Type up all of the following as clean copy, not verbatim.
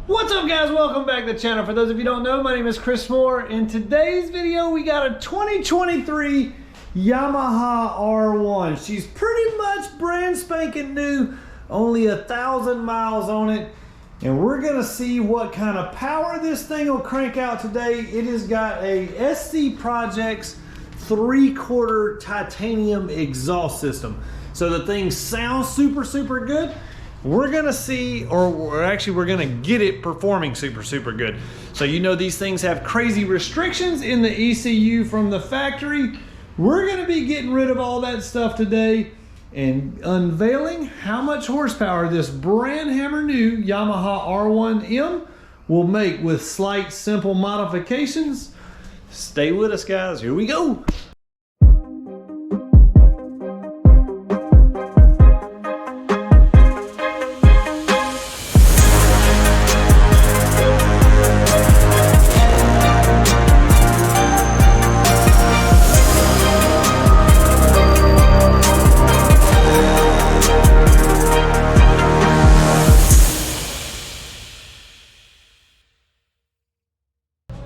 What's up guys, welcome back to the channel. For those of you who don't know, my name is Chris Moore. In today's video we got a 2023 Yamaha R1. She's pretty much brand spanking new, only 1,000 miles on it, and we're gonna see what kind of power this thing will crank out today. It has got a SC Projects 3/4 titanium exhaust system, so the thing sounds super good. We're gonna see, or actually we're gonna get it performing super good. So you know these things have crazy restrictions in the ECU from the factory. We're gonna be getting rid of all that stuff today and unveiling how much horsepower this brand hammer new Yamaha R1M will make with slight simple modifications. Stay with us guys, here we go.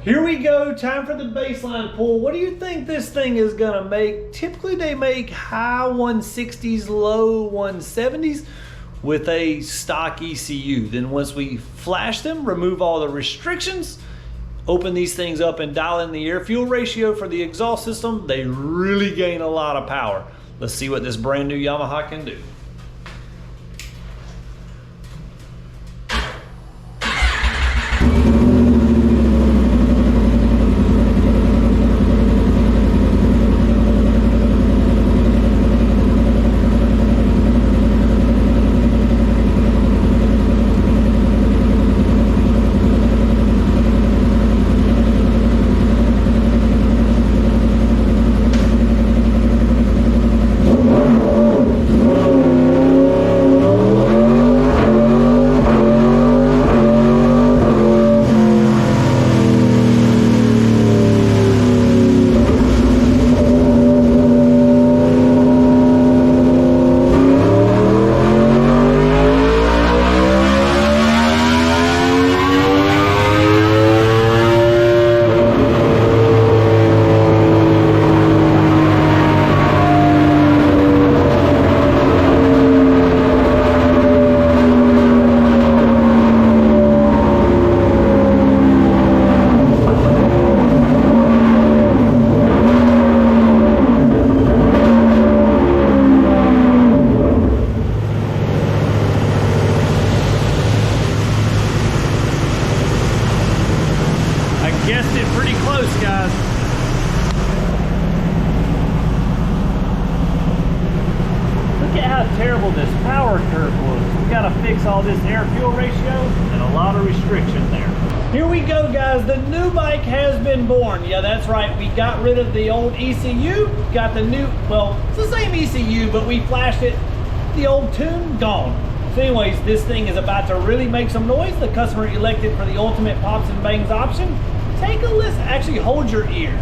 Here we go, time for the baseline pull. What do you think this thing is gonna make? Typically they make high 160s, low 170s with a stock ECU. Then once we flash them, remove all the restrictions, open these things up and dial in the air fuel ratio for the exhaust system, they really gain a lot of power. Let's see what this brand new Yamaha can do. Guessed it pretty close, guys. Look at how terrible this power curve looks. We gotta fix all this air fuel ratio and a lot of restriction there. Here we go, guys. The new bike has been born. Yeah, that's right. We got rid of the old ECU, got the new, well, it's the same ECU, but we flashed it. The old tune, gone. So anyways, this thing is about to really make some noise. The customer elected for the ultimate pops and bangs option. Take a listen, actually hold your ear.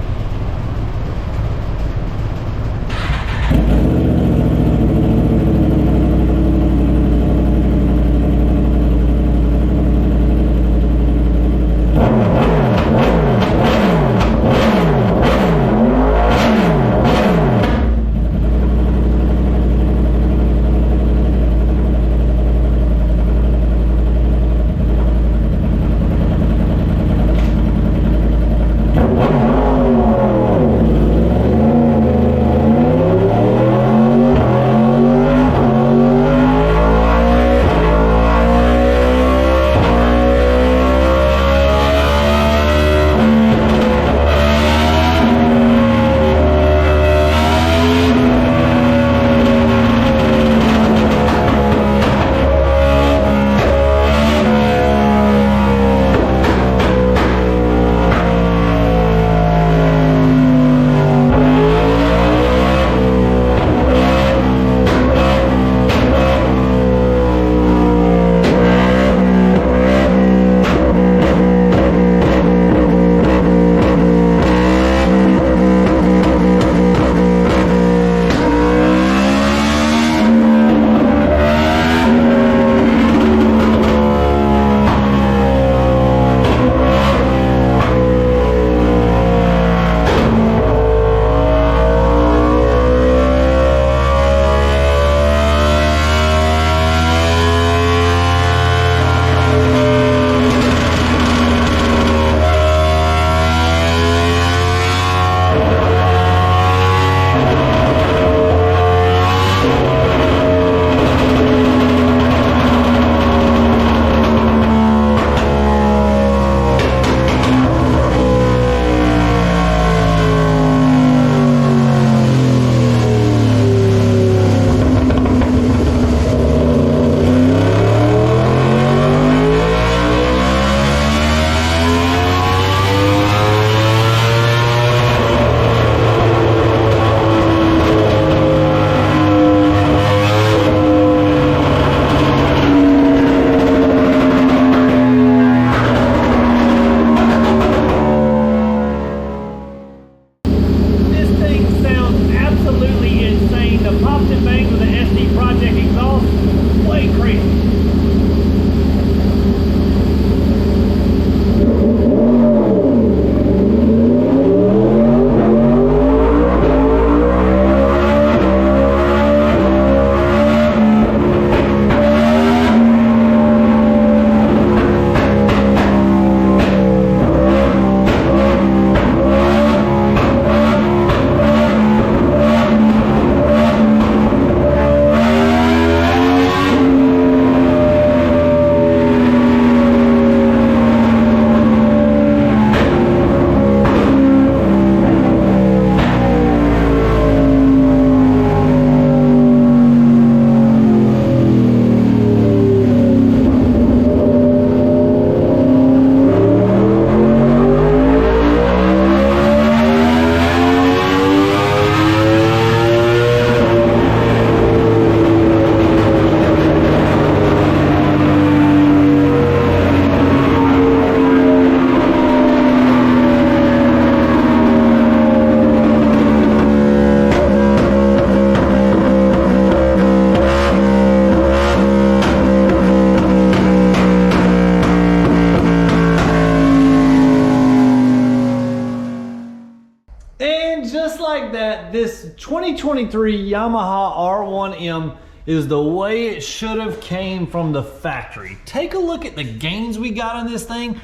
that this 2023 Yamaha R1M is the way it should have came from the factory. Take a look at the gains we got on this thing.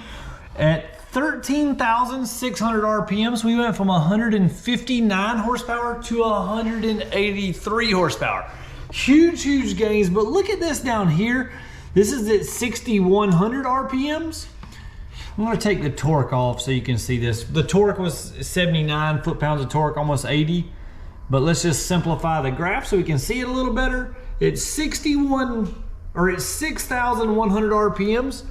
At 13,600 RPMs, we went from 159 horsepower to 183 horsepower. Huge, huge gains, but look at this down here. This is at 6,100 RPMs. I'm gonna take the torque off so you can see this. The torque was 79 foot-pounds of torque, almost 80. But let's just simplify the graph so we can see it a little better. It's 6,100 RPMs.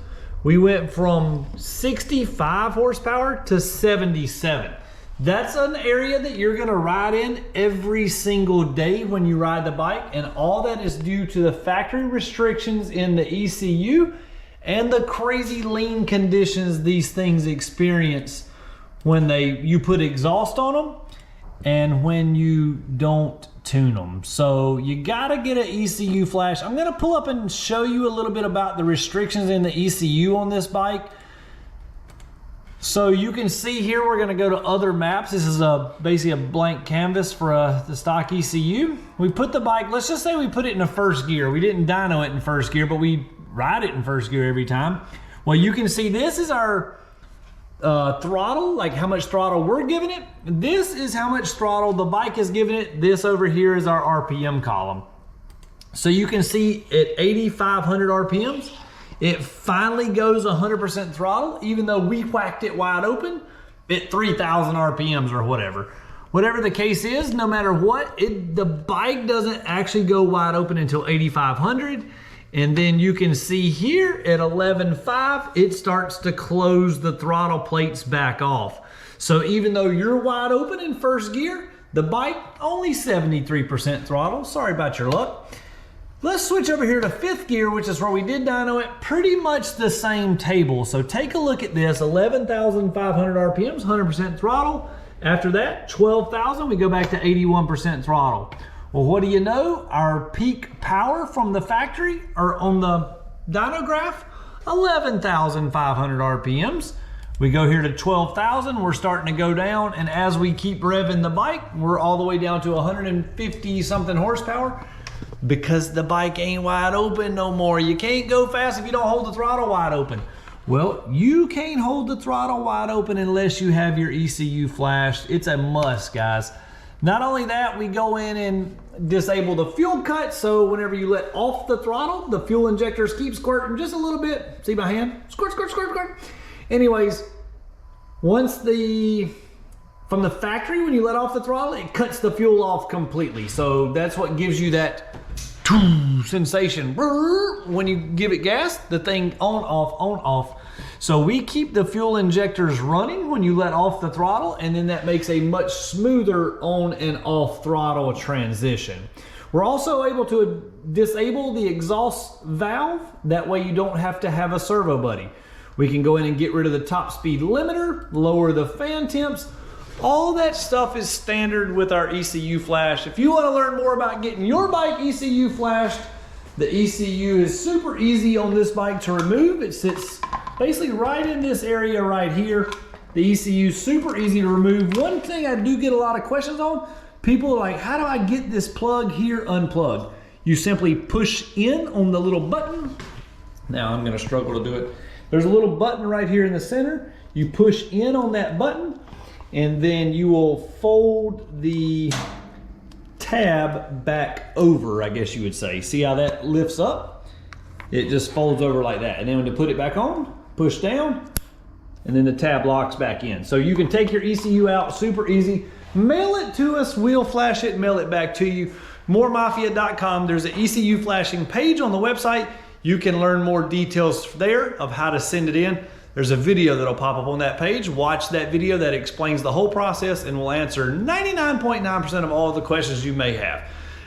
We went from 65 horsepower to 77. That's an area that you're gonna ride in every single day when you ride the bike, and all that is due to the factory restrictions in the ECU and the crazy lean conditions these things experience when you put exhaust on them and when you don't tune them. So you gotta get an ECU Flash. I'm gonna pull up and show you a little bit about the restrictions in the ECU on this bike. So you can see here, we're gonna go to other maps. This is basically a blank canvas for the stock ECU. We put the bike, let's just say we put it in a first gear. We didn't dyno it in first gear, but we ride it in first gear every time. Well, you can see this is our throttle, like how much throttle we're giving it. This is how much throttle the bike is giving it. This over here is our RPM column. So you can see at 8,500 RPMs, it finally goes 100% throttle, even though we whacked it wide open at 3,000 RPMs or whatever. Whatever the case is, no matter what, the bike doesn't actually go wide open until 8,500. And then you can see here at 11.5, it starts to close the throttle plates back off. So even though you're wide open in first gear, the bike only 73% throttle. Sorry about your luck. Let's switch over here to fifth gear, which is where we did dyno it. Pretty much the same table. So take a look at this, 11,500 RPMs, 100% throttle. After that, 12,000, we go back to 81% throttle. Well, what do you know? Our peak power from the factory, or on the dyno graph, 11,500 RPMs. We go here to 12,000, we're starting to go down, and as we keep revving the bike, we're all the way down to 150 something horsepower because the bike ain't wide open no more. You can't go fast if you don't hold the throttle wide open. Well, you can't hold the throttle wide open unless you have your ECU flashed. It's a must, guys. Not only that, we go in and disable the fuel cut, so whenever you let off the throttle, the fuel injectors keep squirting just a little bit. See my hand? Squirt, squirt, squirt, squirt. Anyways, once from the factory, when you let off the throttle, it cuts the fuel off completely. So that's what gives you that sensation. When you give it gas, the thing on, off, on, off. So we keep the fuel injectors running when you let off the throttle, and then that makes a much smoother on and off throttle transition. We're also able to disable the exhaust valve. That way you don't have to have a servo buddy. We can go in and get rid of the top speed limiter, lower the fan temps. All that stuff is standard with our ECU Flash. If you want to learn more about getting your bike ECU flashed, the ECU is super easy on this bike to remove. It sits basically right in this area right here. The ECU is super easy to remove. One thing I do get a lot of questions on, people are like, how do I get this plug here unplugged? You simply push in on the little button. Now I'm gonna struggle to do it. There's a little button right here in the center. You push in on that button, and then you will fold the tab back over, I guess you would say. See how that lifts up? It just folds over like that. And then when you put it back on, push down, and then the tab locks back in. So you can take your ECU out super easy. Mail it to us, we'll flash it, mail it back to you. Moremafia.com, there's an ECU flashing page on the website. You can learn more details there of how to send it in. There's a video that'll pop up on that page. Watch that video that explains the whole process, and will answer 99.9% of all the questions you may have.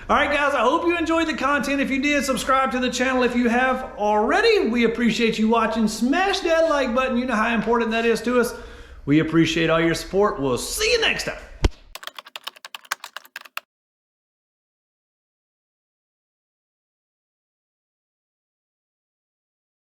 All right, guys, I hope you enjoyed the content. If you did, subscribe to the channel if you have already. We appreciate you watching. Smash that like button. You know how important that is to us. We appreciate all your support. We'll see you next time.